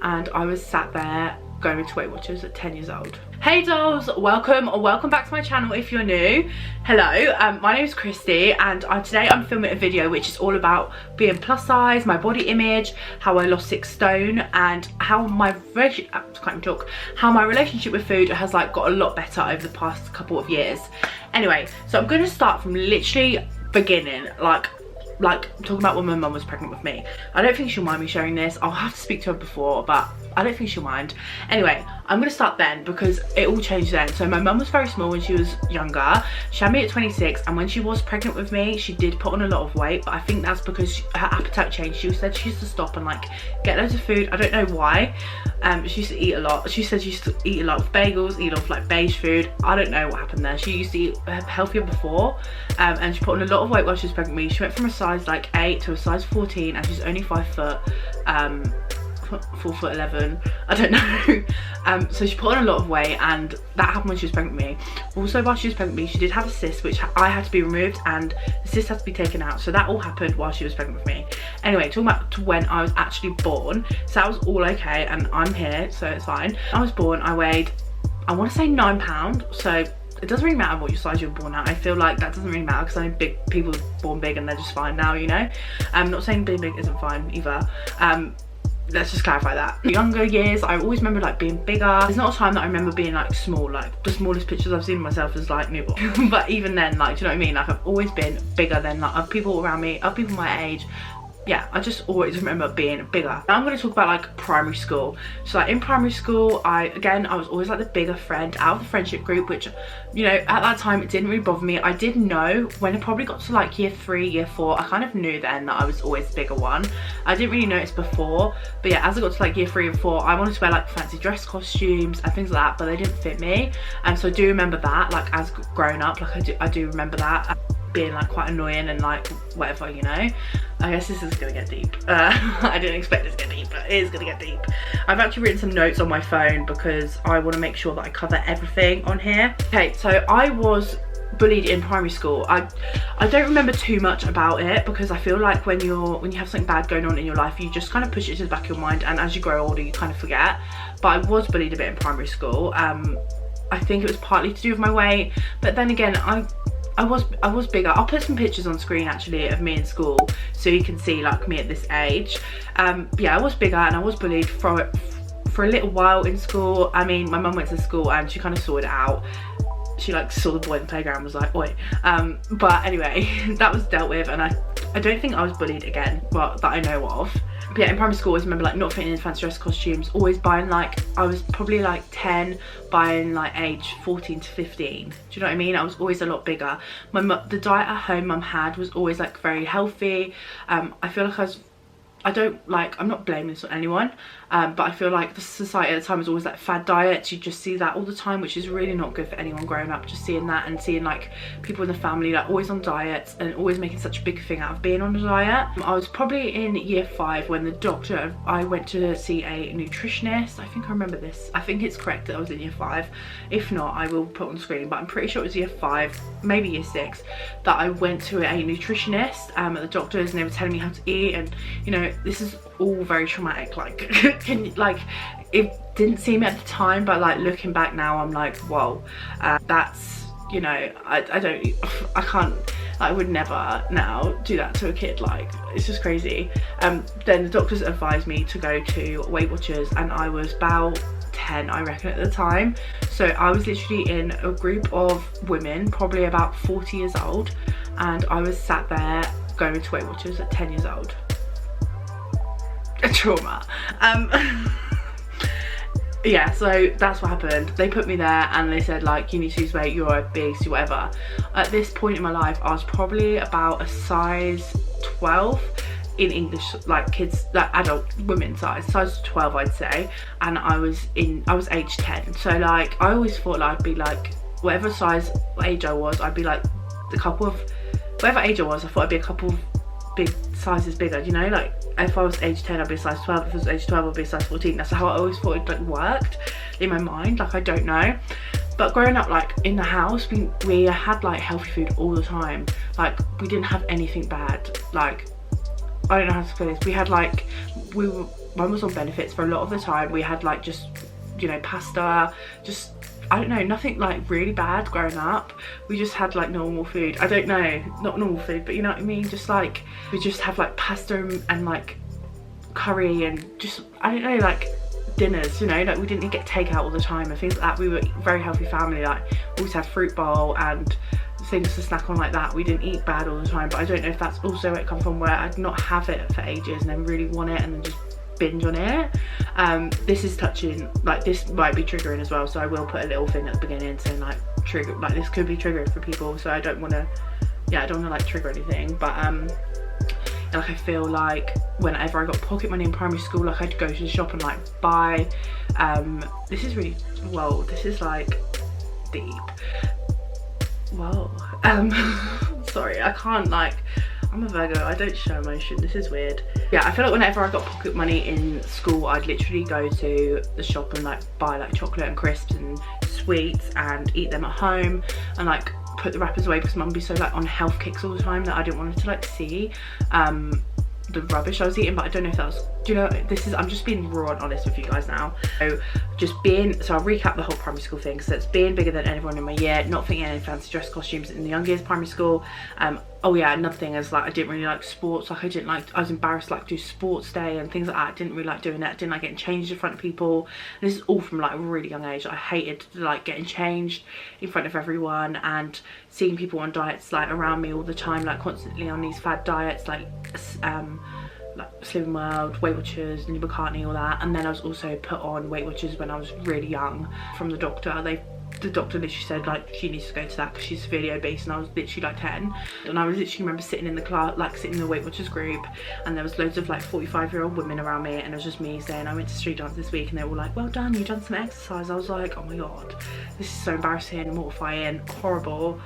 and I was sat there going to Weight Watchers at 10 years old. Hey dolls, welcome back to my channel if you're new. Hello, my name is Christy, and today I'm filming a video which is all about being plus size, my body image, how I lost 6 stone, and how my relationship with food has like got a lot better over the past couple of years. Anyway, so I'm going to start from literally beginning, like talking about when my mum was pregnant with me. I don't think she'll mind me sharing this. I'll have to speak to her before, but I don't think she'll mind. Anyway, I'm gonna start then because it all changed then. So my mum was very small when she was younger. She had me at 26, and when she was pregnant with me, she did put on a lot of weight, but I think that's because her appetite changed. She said she used to stop and like get loads of food. I don't know why. She used to eat a lot. She said she used to eat a lot of bagels, eat a lot of like beige food. I don't know what happened there. She used to eat healthier before, and she put on a lot of weight while she was pregnant with me. She went from a size like 8 to a size 14, and she's only 5 foot, 4'11", I don't know. So she put on a lot of weight, and that happened when she was pregnant with me. Also, while she was pregnant with me, she did have a cyst which I had to be removed, and the cyst had to be taken out. So that all happened while she was pregnant with me. Anyway, talking about to when I was actually born, so that was all okay, and I'm here, so it's fine. I was born, I weighed, I want to say 9 pounds, so it doesn't really matter what your size you're born at. I feel like that doesn't really matter because I know big people born big and they're just fine now, you know. I'm not saying being big isn't fine either. Let's just clarify that. Younger years, I always remember like being bigger. There's not a time that I remember being like small. Like the smallest pictures I've seen of myself is like newborn. But even then, like, do you know what I mean? Like I've always been bigger than like other people around me, other people my age. Yeah, I just always remember being bigger. Now I'm going to talk about like primary school. So like in primary school, I was always like the bigger friend out of the friendship group, which, you know, at that time it didn't really bother me. I did know when it probably got to like year 3, year 4, I kind of knew then that I was always the bigger one. I didn't really notice before, but yeah, as I got to like year 3 and 4, I wanted to wear like fancy dress costumes and things like that, but they didn't fit me. And so I do remember that, like as growing up, like I do remember that being like quite annoying and like whatever, you know. I guess this is gonna get deep. I didn't expect it to get deep, but it is gonna get deep. I've actually written some notes on my phone because I want to make sure that I cover everything on here. Okay, so I was bullied in primary school. I don't remember too much about it because I feel like when you have something bad going on in your life, you just kind of push it to the back of your mind, and as you grow older you kind of forget. But I was bullied a bit in primary school. I think it was partly to do with my weight, but then again I was bigger. I'll put some pictures on screen actually of me in school so you can see like me at this age. Yeah, I was bigger and I was bullied for a little while in school. I mean, my mum went to school and she kind of sorted it out. She like saw the boy in the playground and was like, oi. But anyway, that was dealt with, and I don't think I was bullied again, well, that I know of. But yeah, in primary school I always remember like not fitting in fancy dress costumes, always buying like, I was probably like 10, buying like age 14 to 15. Do you know what I mean? I was always a lot bigger. The diet at home mum had was always like very healthy. I feel like I'm not blaming this on anyone, but I feel like the society at the time was always like fad diets. You just see that all the time, which is really not good for anyone growing up, just seeing that and seeing like people in the family like always on diets and always making such a big thing out of being on a diet. I was probably in year 5 when I went to see a nutritionist. I think I remember this. I think it's correct that I was in year 5. If not, I will put on screen, but I'm pretty sure it was year 5, maybe year 6, that I went to a nutritionist at the doctor's, and they were telling me how to eat. And you know, this is all very traumatic. Like it didn't seem at the time, but like looking back now, I'm like, whoa, that's, you know, I can't, I would never now do that to a kid. Like, it's just crazy. Then the doctors advised me to go to Weight Watchers, and I was about 10, I reckon, at the time. So I was literally in a group of women, probably about 40 years old, and I was sat there going to Weight Watchers at 10 years old. A trauma. Yeah, so that's what happened. They put me there and they said like, you need to lose weight, you're obese, whatever. At this point in my life, I was probably about a size 12 in English, like kids, like adult women size 12 I'd say, and I was age 10. So like I always thought like I'd be like whatever size age I was, I'd be like a couple of, whatever age I was, I thought I'd be a couple of big sizes bigger, you know, like if I was age 10 I'd be a size 12, if I was age 12 I'd be a size 14. That's how I always thought it like worked in my mind. Like I don't know, but growing up like in the house, we had like healthy food all the time. Like we didn't have anything bad. Like I don't know how to explain this. We had like, mum was on benefits for a lot of the time. We had like just, you know, pasta, just, I don't know, nothing like really bad growing up. We just had like normal food. I don't know, not normal food, but you know what I mean? Just like, we just have like pasta and like curry and just, I don't know, like dinners, you know, like we didn't get takeout all the time and things like that. We were a very healthy family, like always had fruit bowl and things to snack on like that. We didn't eat bad all the time, but I don't know if that's also where it come from, where I'd not have it for ages and then really want it and then just binge on it. This is touching, like this might be triggering as well, so I will put a little thing at the beginning saying like trigger, like this could be triggering for people, so I don't want to, yeah, I don't want to like trigger anything, but like I feel like whenever I got pocket money in primary school, like I'd go to the shop and like buy, this is really, whoa, this is like deep, whoa, sorry, I can't, like, I'm a Virgo, I don't show emotion, this is weird. Yeah, I feel like whenever I got pocket money in school, I'd literally go to the shop and like buy like chocolate and crisps and sweets and eat them at home and like put the wrappers away because mum would be so like on health kicks all the time that I didn't want her to like see the rubbish I was eating. But I don't know if that was, do you know, this is, I'm just being raw and honest with you guys now. So just being, so I'll recap the whole primary school thing. So it's being bigger than everyone in my year, not fitting in fancy dress costumes in the young years primary school. Oh yeah, another thing is like I didn't really like sports. Like I was embarrassed to like do sports day and things like that. I didn't really like doing that. I didn't like getting changed in front of people. And this is all from like a really young age. I hated like getting changed in front of everyone and seeing people on diets like around me all the time, like constantly on these fad diets like Slim World, Weight Watchers, Linda McCartney, all that. And then I was also put on Weight Watchers when I was really young from the doctor. The doctor literally said like she needs to go to that because she's severely obese, and I was literally like 10, and I was literally remember sitting in the class, like sitting in the Weight Watchers group, and there was loads of like 45-year-old women around me, and it was just me saying I went to street dance this week, and they were all like, well done, you've done some exercise. I was like, oh my god, this is so embarrassing, mortifying, horrible.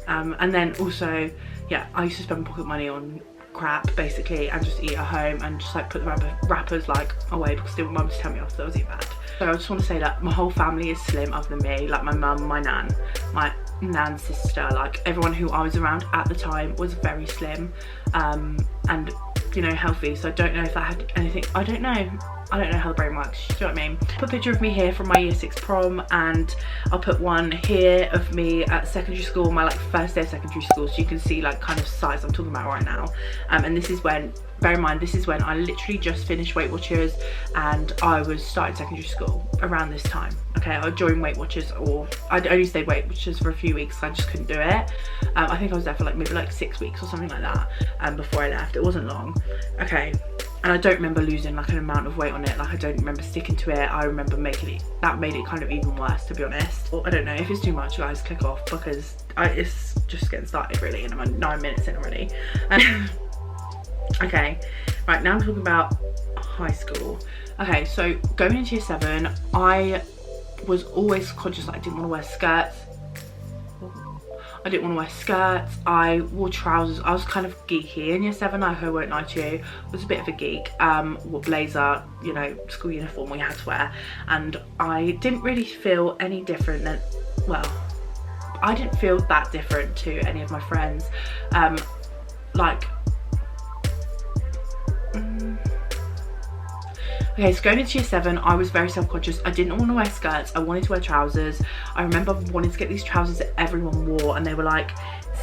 And then also, yeah, I used to spend pocket money on crap basically and just eat at home and just like put the wrappers like away because they were mum to tell me off, so I was eating bad. So I just want to say that my whole family is slim other than me, like my mum, my nan's sister, like everyone who I was around at the time was very slim and you know, healthy. So I don't know if that had anything, I don't know how the brain works, do you know what I mean? Put a picture of me here from my year 6 prom, and I'll put one here of me at secondary school, my like first day of secondary school, so you can see like kind of size I'm talking about right now. And this is when, bear in mind, this is when I literally just finished Weight Watchers and I was starting secondary school around this time. Okay, I joined Weight Watchers, or I'd only stayed Weight Watchers for a few weeks, so I just couldn't do it. I think I was there for like maybe like 6 weeks or something like that before I left. It wasn't long. Okay, and I don't remember losing like an amount of weight on it, like I don't remember sticking to it. I remember making it, that made it kind of even worse, to be honest. Well, I don't know, if it's too much guys, click off, because it's just getting started really and I'm 9 minutes in already. Okay, right, now I'm talking about high school. Okay, so going into year 7, I was always conscious that I didn't want to wear skirts. I wore trousers. I was kind of geeky in year 7, I won't lie to you. I was a bit of a geek. Wore blazer, you know, school uniform we had to wear, and I didn't really feel any different than, well, I didn't feel that different to any of my friends. Okay, so going into year 7, I was very self-conscious. I didn't want to wear skirts, I wanted to wear trousers. I remember wanting to get these trousers that everyone wore, and they were like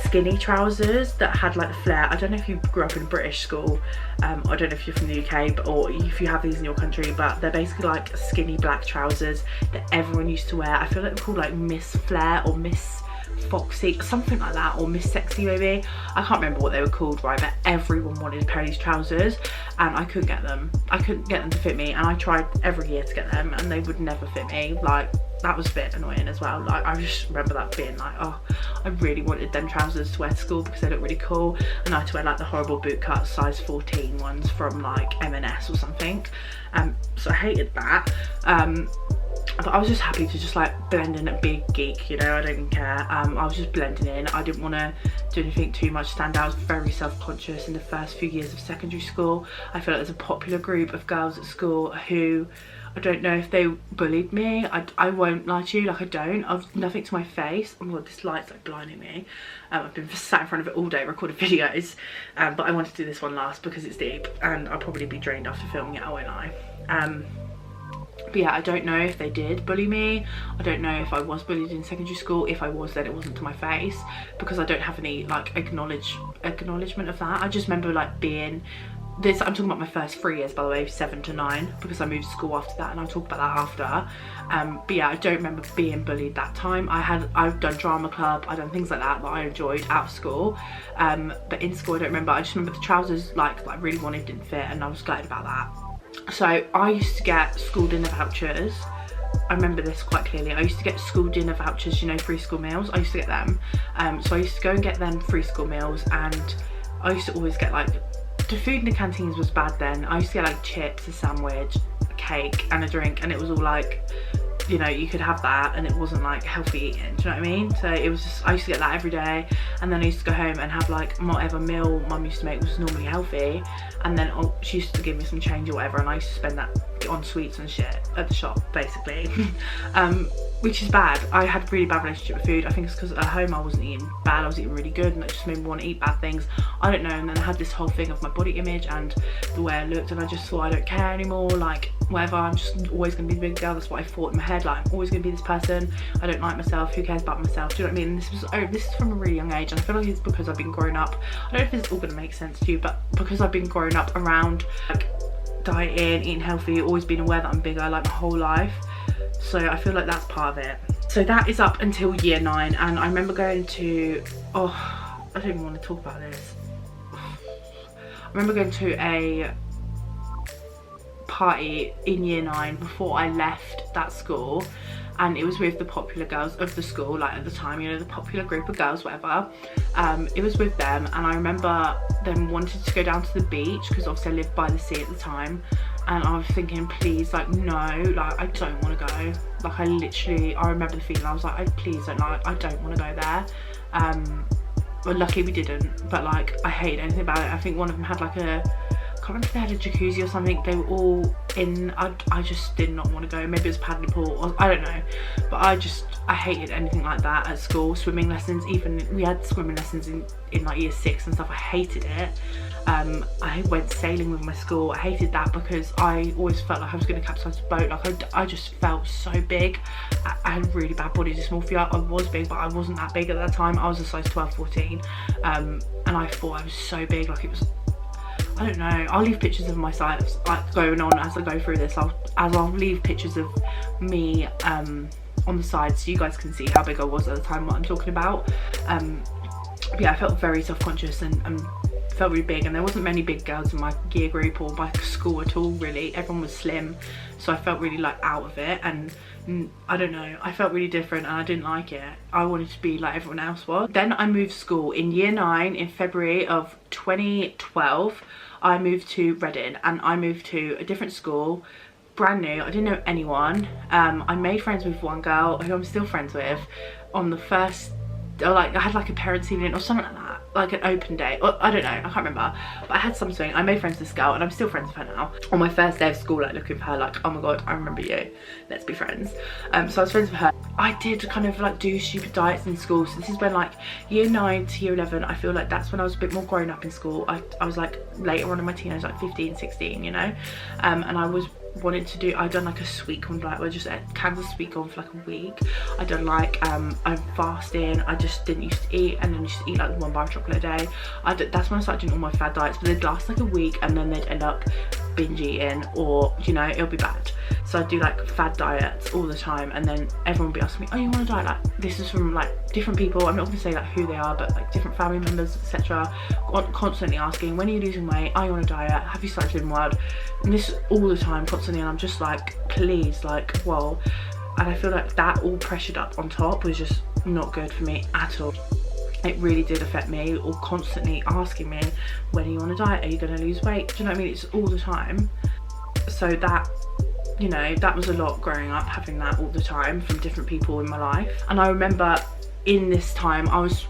skinny trousers that had like the flare. I don't know if you grew up in a British school, I don't know if you're from the UK, or if you have these in your country, but they're basically like skinny black trousers that everyone used to wear. I feel like they're called like Miss Flare or Miss Foxy, something like that, or Miss Sexy maybe. I can't remember what they were called, right, but everyone wanted a pair of these trousers and I couldn't get them. I couldn't get them to fit me, and I tried every year to get them and they would never fit me. Like, that was a bit annoying as well. Like, I just remember that being like, oh, I really wanted them trousers to wear to school because they look really cool, and I had to wear like the horrible bootcut size 14 ones from like M&S or something. So I hated that. But I was just happy to just like blend in and be a geek, you know, I don't care. I was just blending in. I didn't want to do anything too much stand out. I was very self-conscious in the first few years of secondary school. I feel like there's a popular group of girls at school who, I don't know if they bullied me. I won't lie to you, like I don't. I've nothing to my face. Oh my god, this light's like blinding me. I've been sat in front of it all day recording videos, but I wanted to do this one last because it's deep and I'll probably be drained after filming it, I won't lie. But yeah, I don't know if they did bully me. I don't know if I was bullied in secondary school. If I was, then it wasn't to my face, because I don't have any like acknowledgement of that. I just remember like being this, I'm talking about my first 3 years, by the way, 7 to 9, because I moved to school after that, and I'll talk about that after. But yeah, I don't remember being bullied that time. I've done drama club, I've done things like that I enjoyed out of school, but in school I don't remember. I just remember the trousers like that I really wanted didn't fit, and I was glad about that. So I used to get school dinner vouchers. I remember this quite clearly. I used to get school dinner vouchers, you know, free school meals. I used to get them. So I used to go and get them free school meals, and I used to always get like, the food in the canteens was bad then. I used to get like chips, a sandwich, a cake and a drink, and it was all like, you know, you could have that and it wasn't like healthy eating, do you know what I mean? So it was just, I used to get that every day, and then I used to go home and have like whatever meal mum used to make was normally healthy, and then she used to give me some change or whatever, and I used to spend that on sweets and shit at the shop basically. Which is bad. I had a really bad relationship with food. I think it's because at home I wasn't eating bad, I was eating really good, and that just made me want to eat bad things. I don't know. And then I had this whole thing of my body image and the way I looked, and I just thought I don't care anymore, like whatever, I'm just always going to be the big girl. That's what I thought in my head, like I'm always going to be this person, I don't like myself, who cares about myself, do you know what I mean? And this is from a really young age, and I feel like it's because I've been growing up. I don't know if it's all going to make sense to you, but because I've been growing up around like dieting, eating healthy, always been aware that I'm bigger like my whole life, so I feel like that's part of it. So that is up until year 9, and I remember going to, oh, I don't even want to talk about this. I remember going to a party in year 9 before I left that school, and it was with the popular girls of the school, like at the time, you know, the popular group of girls, whatever. It was with them, and I remember them wanted to go down to the beach, because obviously I lived by the sea at the time, and I was thinking, please, like, no, like I don't want to go. Like I remember the feeling, I was like, please don't, like I don't want to go there. But luckily we didn't, but like I hated anything about it. I think one of them had like I can't remember if they had a jacuzzi or something. They were all in, I just did not want to go. Maybe it was paddling pool, or I don't know, but I hated anything like that at school. Swimming lessons, even we had swimming lessons in like year 6 and stuff. I hated it. I went sailing with my school. I hated that because I always felt like I was going to capsize the boat. Like I just felt so big. I had really bad body dysmorphia. I was big, but I wasn't that big at that time. I was a size 12, 14, and I thought I was so big. Like it was, I don't know. I'll leave pictures of myself like going on as I go through this. I'll leave pictures of me on the side so you guys can see how big I was at the time, what I'm talking about. But yeah, I felt very self-conscious and felt really big, and there wasn't many big girls in my year group or my school at all really. Everyone was slim, so I felt really like out of it, and I don't know, I felt really different and I didn't like it. I wanted to be like everyone else was. Then I moved school in year 9 in February of 2012. I moved to Reading, and I moved to a different school, brand new. I didn't know anyone. I made friends with one girl who I'm still friends with on the first, or like I had like a parents' evening or something like that, like an open day, or I don't know, I can't remember, but I had something. I made friends with this girl, and I'm still friends with her now. On my first day of school, like looking for her, like, oh my god, I remember you, let's be friends. So I was friends with her. I did kind of like do stupid diets in school. So this is when like year 9 to year 11, I feel like that's when I was a bit more grown up in school. I was like later on in my teenage, like 15, 16, you know, and I was wanted to do, I'd done like a sweet corn diet where I just ate cans of sweet corn for like a week. I done like I'm fasting. I just didn't used to eat, and then used to eat like 1 bar of chocolate a day. That's when I started doing all my fad diets, but they'd last like a week, and then they'd end up binge eating, or you know, it'll be bad. So I'd do like fad diets all the time, and then everyone would be asking me, oh, you want to diet? Like this is from like different people. I'm not gonna say like who they are, but like different family members, etc. Constantly asking, when are you losing weight? Oh, you want to diet? Have you started living wild? And this all the time, constantly, and I'm just like, please, like, whoa. And I feel like that all pressured up on top was just not good for me at all. It really did affect me, or constantly asking me, when are you on a diet? Are you going to lose weight? Do you know what I mean? It's all the time. So that, you know, that was a lot growing up, having that all the time from different people in my life. And I remember in this time I was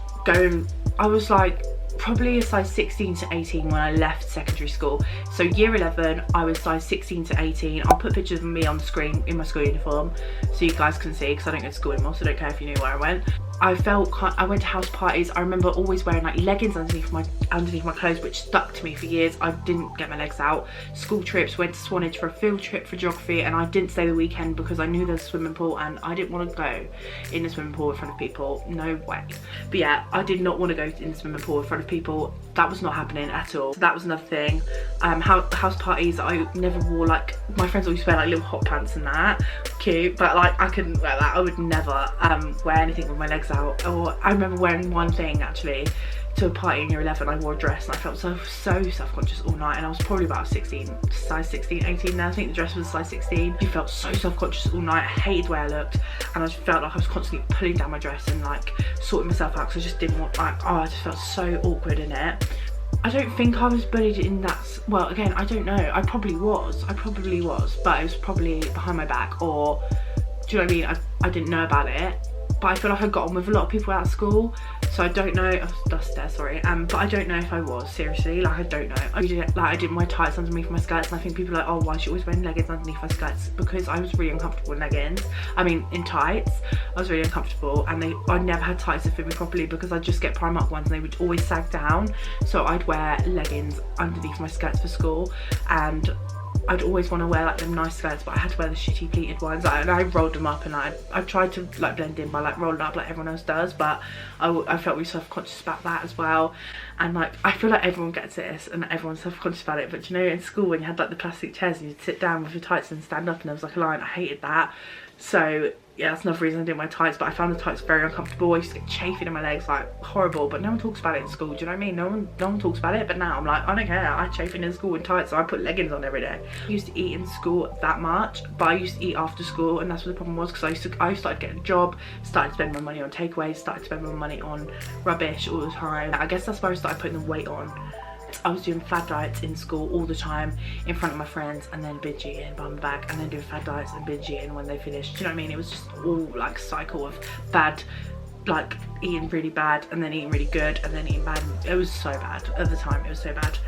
like probably a size 16 to 18 when I left secondary school. So year 11 I was size 16 to 18. I'll put pictures of me on the screen in my school uniform so you guys can see, because I don't go to school anymore, so I don't care if you knew where I went. I went to house parties. I remember always wearing like leggings underneath my clothes, which stuck to me for years. I didn't get my legs out. School trips, went to Swanage for a field trip for geography, and I didn't stay the weekend because I knew there's a swimming pool and I didn't want to go in the swimming pool in front of people. No way. But yeah, I did not want to go in the swimming pool in front of people. That was not happening at all. So that was another thing. House parties, I never wore, like, my friends always wear like little hot pants and that, cute, but like I couldn't wear that. I would never wear anything with my legs out. Or I remember wearing one thing actually to a party in year 11. I wore a dress and I felt so self-conscious all night, and I was probably about size 16, 18 now. I think the dress was size 16. I felt so self-conscious all night. I hated the way I looked, and I just felt like I was constantly pulling down my dress and like sorting myself out because I just didn't want, like, oh, I just felt so awkward in it. I don't think I was bullied in that, well, again, I don't know. I probably was, but it was probably behind my back, or do you know what I mean? I didn't know about it. But I feel like I got on with a lot of people at school, so I don't know. Oh, dust there, sorry. But I don't know if I was, seriously. Like, I don't know. I didn't wear tights underneath my skirts, and I think people are like, oh, why is she always wearing leggings underneath her skirts? Because I was really uncomfortable in leggings. I mean, in tights, I was really uncomfortable, and I never had tights that fit me properly because I'd just get Primark ones and they would always sag down. So I'd wear leggings underneath my skirts for school, and I'd always want to wear like them nice skirts, but I had to wear the shitty pleated ones, and I rolled them up, and I tried to like blend in by like rolling up like everyone else does, but I felt really self-conscious about that as well. And like, I feel like everyone gets this and everyone's self-conscious about it, but you know, in school when you had like the plastic chairs and you'd sit down with your tights and stand up and there was like a line, I hated that. So yeah, that's another reason I didn't wear tights, but I found the tights very uncomfortable. I used to get chafing in my legs, like horrible, but no one talks about it in school, do you know what I mean? No one talks about it, but now I'm like, I don't care. I chafing in school in tights, so I put leggings on every day. I used to eat in school that much, but I used to eat after school, and that's what the problem was, because I started getting a job, started spending my money on takeaways, started spending my money on rubbish all the time. I guess that's where I started putting the weight on. I was doing fad diets in school all the time in front of my friends, and then binge eating behind my back, and then doing fad diets and binge eating when they finished. Do you know what I mean? It was just all like cycle of bad, like eating really bad and then eating really good and then eating bad. It was so bad at the time. It was so bad.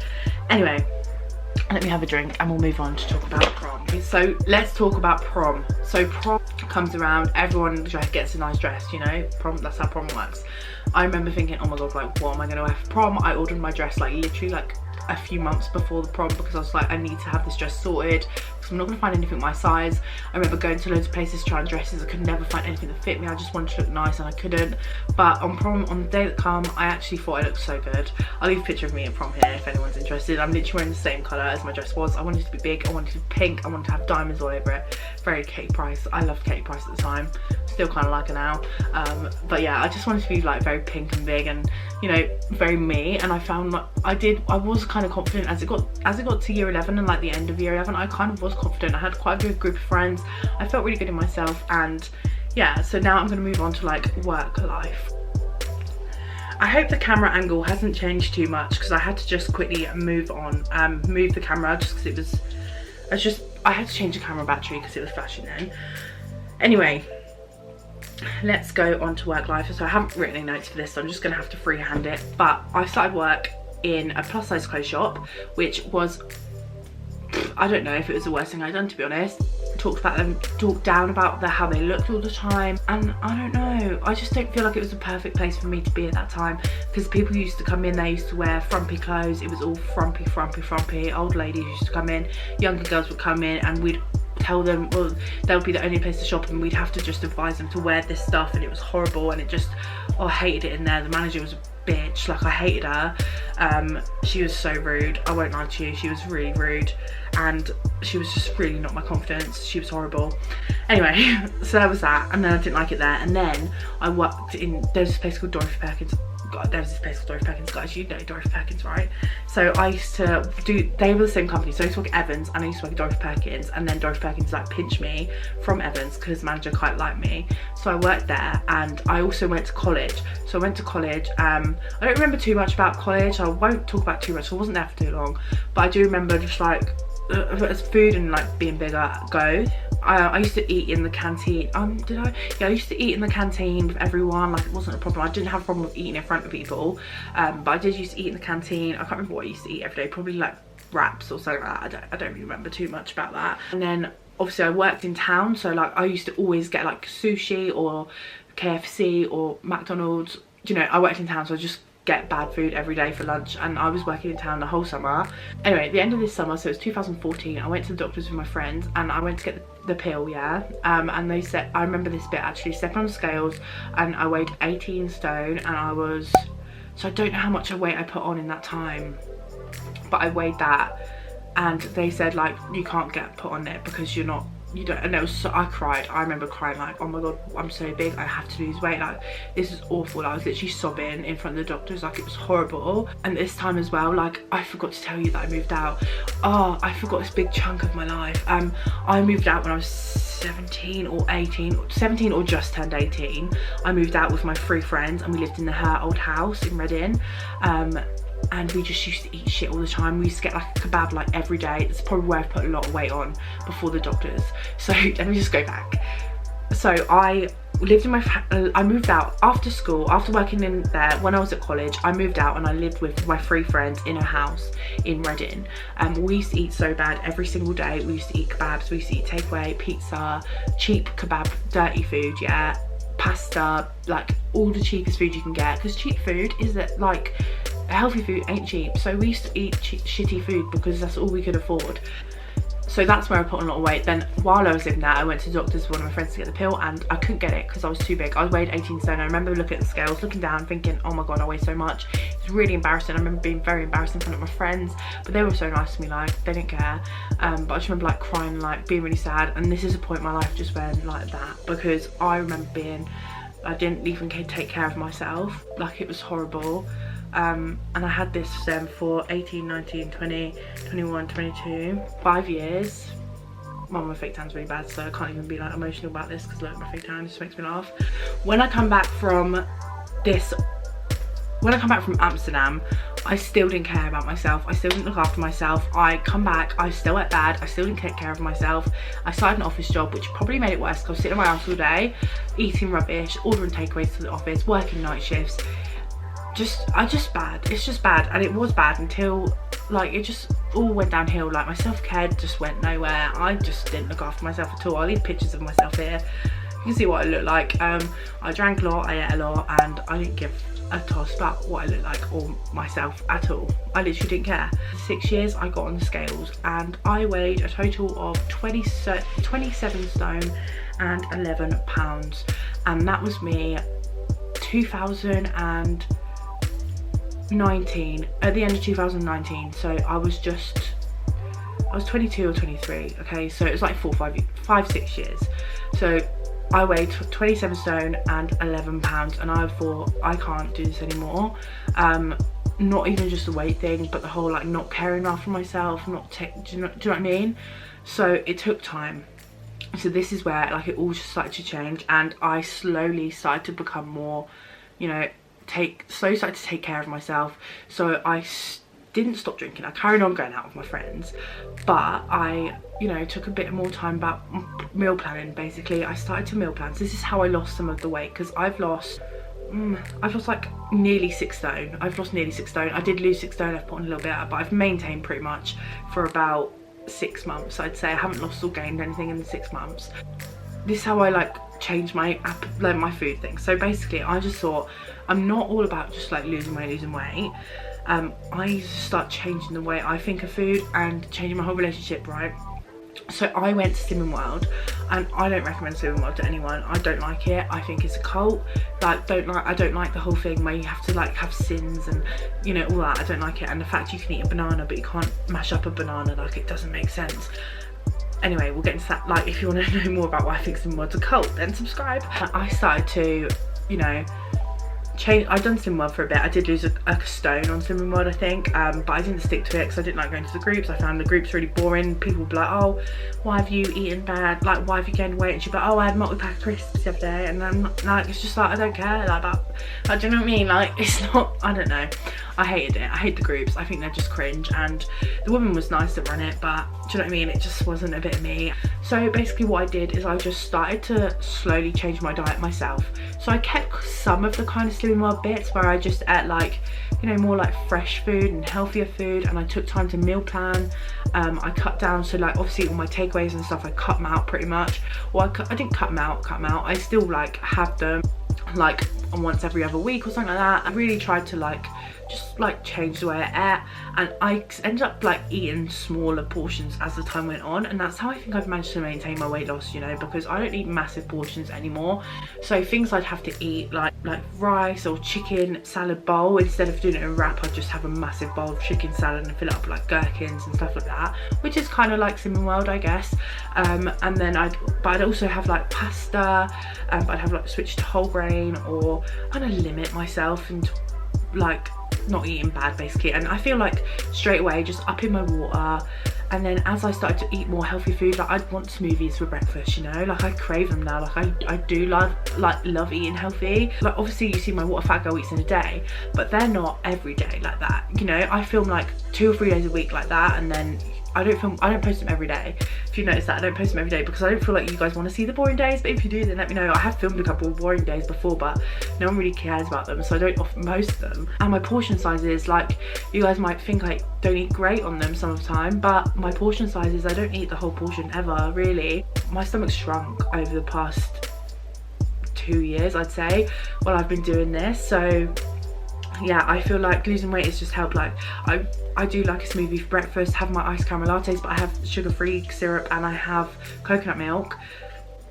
Anyway, let me have a drink and we'll move on to talk about prom. So let's talk about prom. So prom comes around, everyone gets a nice dress, you know, prom, that's how prom works. I remember thinking, oh my god, like what am I gonna wear for prom? I ordered my dress like literally like a few months before the prom because I was like, I need to have this dress sorted because I'm not gonna find anything my size. I remember going to loads of places trying dresses. I could never find anything that fit me. I just wanted to look nice and I couldn't. But on prom, on the day that come, I actually thought I looked so good. I'll leave a picture of me at prom here if anyone's interested. I'm literally wearing the same colour as my dress was. I wanted it to be big, I wanted it to be pink, I wanted to have diamonds all over it. Very Katie Price. I loved Katie Price at the time. Still kind of like her now. But yeah, I just wanted to be like very pink and big and, you know, very me. And I found like I was kind of confident as it got to year 11 and like the end of year 11. I kind of was confident. I had quite a good group of friends. I felt really good in myself, and yeah, so now I'm going to move on to like work life. I hope the camera angle hasn't changed too much because I had to just quickly move the camera just because I had to change the camera battery because it was flashing then. Anyway, let's go on to work life. So I haven't written any notes for this, so I'm just gonna have to freehand it. But I started work in a plus size clothes shop, which was, I don't know if it was the worst thing I'd done, to be honest. Talked down about how they looked all the time, and I don't know, I just don't feel like it was the perfect place for me to be at that time, because people used to come in, they used to wear frumpy clothes. It was all frumpy. Old ladies used to come in, younger girls would come in, and we'd tell them, well, that would be the only place to shop, and we'd have to just advise them to wear this stuff, and it was horrible. And it just, oh, I hated it in there. The manager was a bitch, like I hated her. She was so rude, I won't lie to you. She was really rude, and she was just really not my confidence. She was horrible. Anyway, so that was that, and then I didn't like it there. And then I worked in, there's this place called Dorothy Perkins. God, there was this place called Dorothy Perkins, guys, you know Dorothy Perkins, right? So I used to do, they were the same company, so I used to work at Evans and I used to work at Dorothy Perkins, and then Dorothy Perkins like pinched me from Evans because the manager quite liked me. So I worked there, and I also went to college. So I went to college, I don't remember too much about college, I won't talk about too much, so I wasn't there for too long, but I do remember just like, as food and like being bigger go, I used to eat in the canteen. Did I? Yeah, I used to eat in the canteen with everyone. Like, it wasn't a problem. I didn't have a problem with eating in front of people, but I did used to eat in the canteen. I can't remember what I used to eat every day. Probably like wraps or something like that. I don't really remember too much about that. And then obviously I worked in town, so like I used to always get like sushi or KFC or McDonald's. You know, I worked in town, so I just get bad food every day for lunch, and I was working in town the whole summer. Anyway, at the end of this summer, so it was 2014, I went to the doctors with my friends and I went to get the pill, yeah, and they said, I remember this bit actually, stepping on the scales and I weighed 18 stone, and I was, so I don't know how much weight I put on in that time, but I weighed that, and they said like, you can't get put on it because you don't, and it was so, I cried. I remember crying like, oh my god, I'm so big, I have to lose weight, like this is awful. I was literally sobbing in front of the doctors, like it was horrible. And this time as well, like I forgot to tell you that I moved out. Oh, I forgot this big chunk of my life. I moved out when I was 17 or 18, 17 or just turned 18. I moved out with my 3 friends and we lived in her old house in Reading. And we just used to eat shit all the time. We used to get like a kebab like every day. It's probably where I've put a lot of weight on before the doctors. So let me just go back. So I lived in I moved out after school, after working in there when I was at college. I moved out and I lived with my 3 friends in a house in Reading. We used to eat so bad every single day. We used to eat kebabs, we used to eat takeaway, pizza, cheap kebab, dirty food, yeah, pasta, like all the cheapest food you can get, because cheap food is that like, healthy food ain't cheap. So we used to eat shitty food because that's all we could afford. So that's where I put on a lot of weight. Then while I was living there, I went to the doctors with one of my friends to get the pill, and I couldn't get it because I was too big. I weighed 18 stone. I remember looking at the scales, looking down, thinking, oh my god, I weigh so much. It's really embarrassing. I remember being very embarrassed in front of my friends, but they were so nice to me, like they didn't care. But I just remember like crying, like being really sad. And this is a point in my life just went like that, because I remember I didn't even take care of myself. Like it was horrible. And I had this for 18, 19, 20, 21, 22, 5 years. Well, my fake tan's really bad, so I can't even be like emotional about this because look, my fake tan just makes me laugh. When I come back from Amsterdam, I still didn't care about myself. I still didn't look after myself. I come back, I still ate bad. I still didn't take care of myself. I started an office job, which probably made it worse because I was sitting in my house all day, eating rubbish, ordering takeaways to the office, working night shifts. It's just bad, and it was bad until like it just all went downhill. Like my self-care just went nowhere. I just didn't look after myself at all. I'll leave pictures of myself here. You can see what I look like. I drank a lot, I ate a lot, and I didn't give a toss about what I look like or myself at all. I literally didn't care. For 6 years I got on the scales and I weighed a total of 27 stone and 11 pounds, and that was me 2019, at the end of 2019. So I was 22 or 23, okay, so it was like 5-6 years. So I weighed 27 stone and 11 pounds, and I thought, I can't do this anymore. Not even just the weight thing, but the whole like not caring after myself, do you know what I mean? So it took time. So this is where like it all just started to change, and I slowly started to become more, you know, slowly started to take care of myself. So I didn't stop drinking. I carried on going out with my friends, but I, you know, took a bit more time about meal planning. Basically, I started to meal plan. So this is how I lost some of the weight, because I've lost like nearly 6 stone. I've lost nearly 6 stone. I did lose 6 stone. I've put on a little bit, but I've maintained pretty much for about 6 months. I'd say I haven't lost or gained anything in the 6 months. This is how I like change my food thing. So basically I just thought, I'm not all about just like losing weight. I need to start changing the way I think of food and changing my whole relationship, right? So I went to Slimming World, and I don't recommend Slimming World to anyone. I don't like it. I think it's a cult. Like I don't like the whole thing where you have to like have sins and, you know, all that. I don't like it. And the fact you can eat a banana but you can't mash up a banana, like it doesn't make sense. Anyway, we'll get into that. Like if you want to know more about why I think Slimming World's a cult, then subscribe. I started to, you know, I've done Slimming World for a bit. I did lose a stone on Slimming World, I think, but I didn't stick to it because I didn't like going to the groups. I found the groups really boring. People would be like, oh, why have you eaten bad? Like, why have you gained weight? And she'd be like, oh, I had multi-pack of crisps the other day. And I'm not, like, it's just like, I don't care like that. Like, do you know what I mean? Like, it's not, I don't know. I hated it. I hate the groups. I think they're just cringe, and the woman was nice that ran it, but do you know what I mean? It just wasn't a bit of me. So basically what I did is I just started to slowly change my diet myself. So I kept some of the kind of Slimming World bits where I just ate like, you know, more like fresh food and healthier food, and I took time to meal plan. I cut down, so like obviously all my takeaways and stuff, I cut them out pretty much. Well, I didn't cut them out. I still like have them. like once every other week or something like that. I really tried to like just like change the way I ate, and I ended up like eating smaller portions as the time went on, and that's how I think I've managed to maintain my weight loss, you know, because I don't eat massive portions anymore. So things I'd have to eat like rice or chicken salad bowl, instead of doing it in a wrap, I'd just have a massive bowl of chicken salad and fill it up with like gherkins and stuff like that, which is kind of like Slimming World, I guess. And then I'd also have like pasta, but I'd have like switch to whole grain, or kind of limit myself and like not eating bad basically. And I feel like straight away just upping my water, and then as I started to eat more healthy food, like I'd want smoothies for breakfast, you know, like I crave them now. Like I do love eating healthy. Like obviously you see my What a Fat Girl Eats in a Day, but they're not every day like that, you know. I film like 2 or 3 days a week like that, and then I don't post them every day. If you notice that, I don't post them every day because I don't feel like you guys want to see the boring days, but if you do, then let me know. I have filmed a couple of boring days before, but no one really cares about them, so I don't often post them. And my portion sizes, like you guys might think I don't eat great on them some of the time, but my portion sizes, I don't eat the whole portion ever, really. My stomach's shrunk over the past 2 years, I'd say, while I've been doing this. So yeah, I feel like losing weight has just helped. Like I do like a smoothie for breakfast, have my iced caramel lattes, but I have sugar-free syrup and I have coconut milk.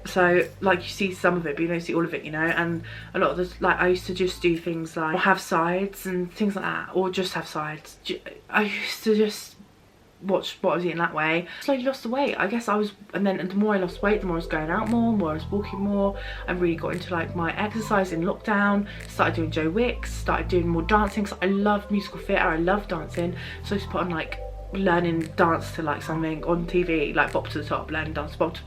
So like you see some of it, but you don't see all of it, you know. And a lot of this, like I used to just do things like have sides and things like that, or just have sides. I used to just watch what I was eating that way. Slowly lost the weight, I guess. And then the more I lost weight, the more I was going out more I was walking more. I really got into like my exercise in lockdown, started doing Joe Wicks, started doing more dancing, because I love musical theatre, I love dancing. So I just put on like learning dance to like something on TV, like Bop to the Top, learning dance bop to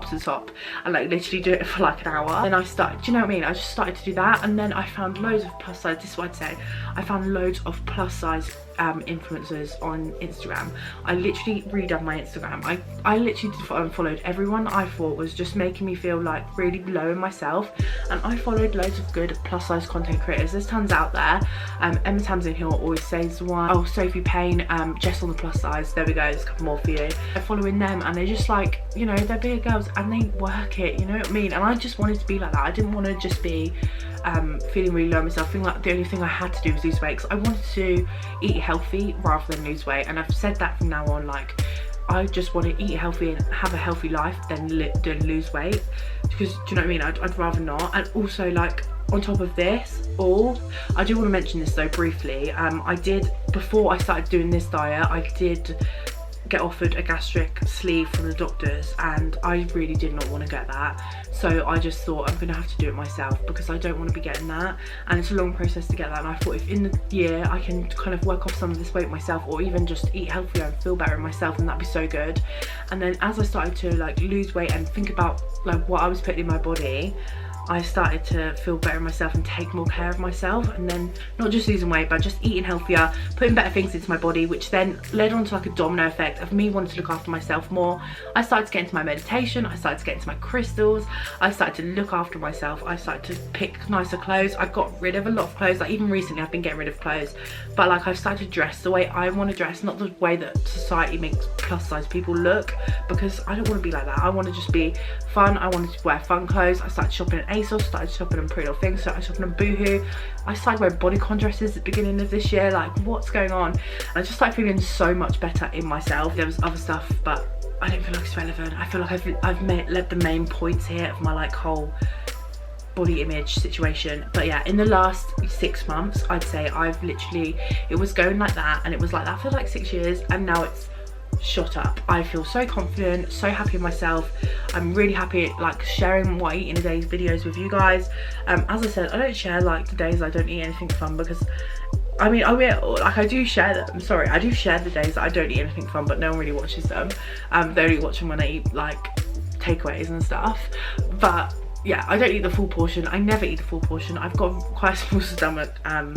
the top, and like literally do it for like an hour. Then I started, do you know what I mean, I just started to do that, and then I found loads of plus size, this is what I'd say, I found loads of plus size influencers on Instagram. I literally redone my Instagram. I literally unfollowed everyone I thought was just making me feel like really low in myself, and I followed loads of good plus size content creators. There's tons out there. Emma Tamsin Hill always says one. Oh, Sophie Payne, Jess on the plus size, there we go, there's a couple more for you. I'm following them, and they're just like, you know, they're bigger girls and they work it, you know what I mean. And I just wanted to be like that. I didn't want to just be feeling really low myself, feeling like the only thing I had to do was lose weight, because I wanted to eat healthy rather than lose weight. And I've said that from now on, like I just want to eat healthy and have a healthy life than lose weight, because do you know what I mean, I'd rather not. And also, like, on top of this all, I do want to mention this though briefly, I did, before I started doing this diet, I did get offered a gastric sleeve from the doctors, and I really did not want to get that. So I just thought I'm gonna have to do it myself, because I don't want to be getting that, and it's a long process to get that. And I thought if in the year I can kind of work off some of this weight myself, or even just eat healthier and feel better in myself, and that'd be so good. And then as I started to like lose weight and think about like what I was putting in my body, I started to feel better in myself and take more care of myself. And then not just losing weight, but just eating healthier, putting better things into my body, which then led on to like a domino effect of me wanting to look after myself more. I started to get into my meditation, I started to get into my crystals, I started to look after myself, I started to pick nicer clothes. I got rid of a lot of clothes, like even recently I've been getting rid of clothes, but like I've started to dress the way I want to dress, not the way that society makes plus size people look, because I don't want to be like that. I want to just be fun. I wanted to wear fun clothes. I started shopping at ASOS, started shopping on Pretty Little Things, started shopping on Boohoo. I started wearing bodycon dresses at the beginning of this year. Like, what's going on? And I just started feeling so much better in myself. There was other stuff, but I don't feel like it's relevant. I feel like I've led the main points here of my like whole body image situation. But yeah, in the last 6 months, I'd say I've literally, it was going like that, and it was like that for like 6 years, and now it's shot up. I feel so confident, so happy with myself. I'm really happy like sharing what I eat in a day's videos with you guys. As I said, I don't share like the days I don't eat anything fun, because I mean, I do share them. Sorry, I do share the days that I don't eat anything fun, but no one really watches them. They only watch them when I eat like takeaways and stuff. But yeah, I don't eat the full portion. I never eat the full portion. I've got quite a small stomach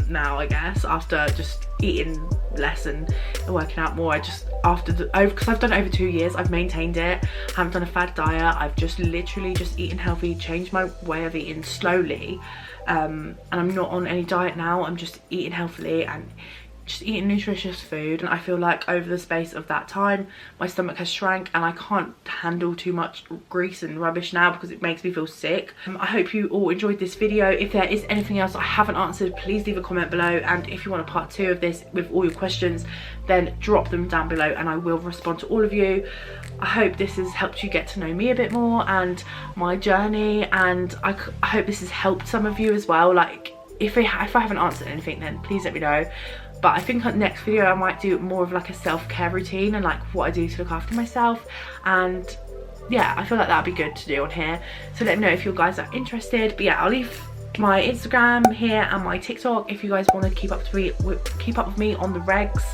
now, I guess, after just eating less and working out more. I just, because I've done it over 2 years, I've maintained it. I haven't done a fad diet. I've just literally just eaten healthy, changed my way of eating slowly. And I'm not on any diet now. I'm just eating healthily and just eating nutritious food, and I feel like over the space of that time my stomach has shrank and I can't handle too much grease and rubbish now because it makes me feel sick. I hope you all enjoyed this video. If there is anything else I haven't answered, please leave a comment below, and if you want a part 2 of this with all your questions, then drop them down below and I will respond to all of you. I hope this has helped you get to know me a bit more and my journey, and I hope this has helped some of you as well. Like if I haven't answered anything, then please let me know. But I think on the next video I might do more of like a self-care routine and like what I do to look after myself, and yeah, I feel like that'd be good to do on here. So let me know if you guys are interested. But yeah, I'll leave my Instagram here and my TikTok if you guys want to keep up with me on the regs.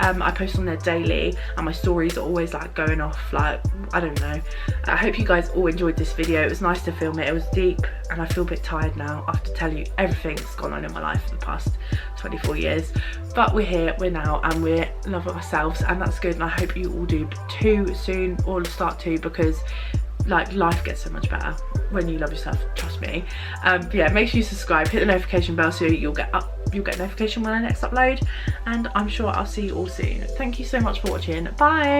I post on there daily and my stories are always like going off, like I don't know. I hope you guys all enjoyed this video. It was nice to film it. It was deep and I feel a bit tired now after telling you everything that's gone on in my life for the past 24 years. But we're here, we're now, and we're in love with ourselves, and that's good. And I hope you all do too soon, or start to, because like life gets so much better when you love yourself, trust me. But yeah, make sure you subscribe, hit the notification bell so you'll get notification when I next upload, and I'm sure I'll see you all soon. Thank you so much for watching. Bye.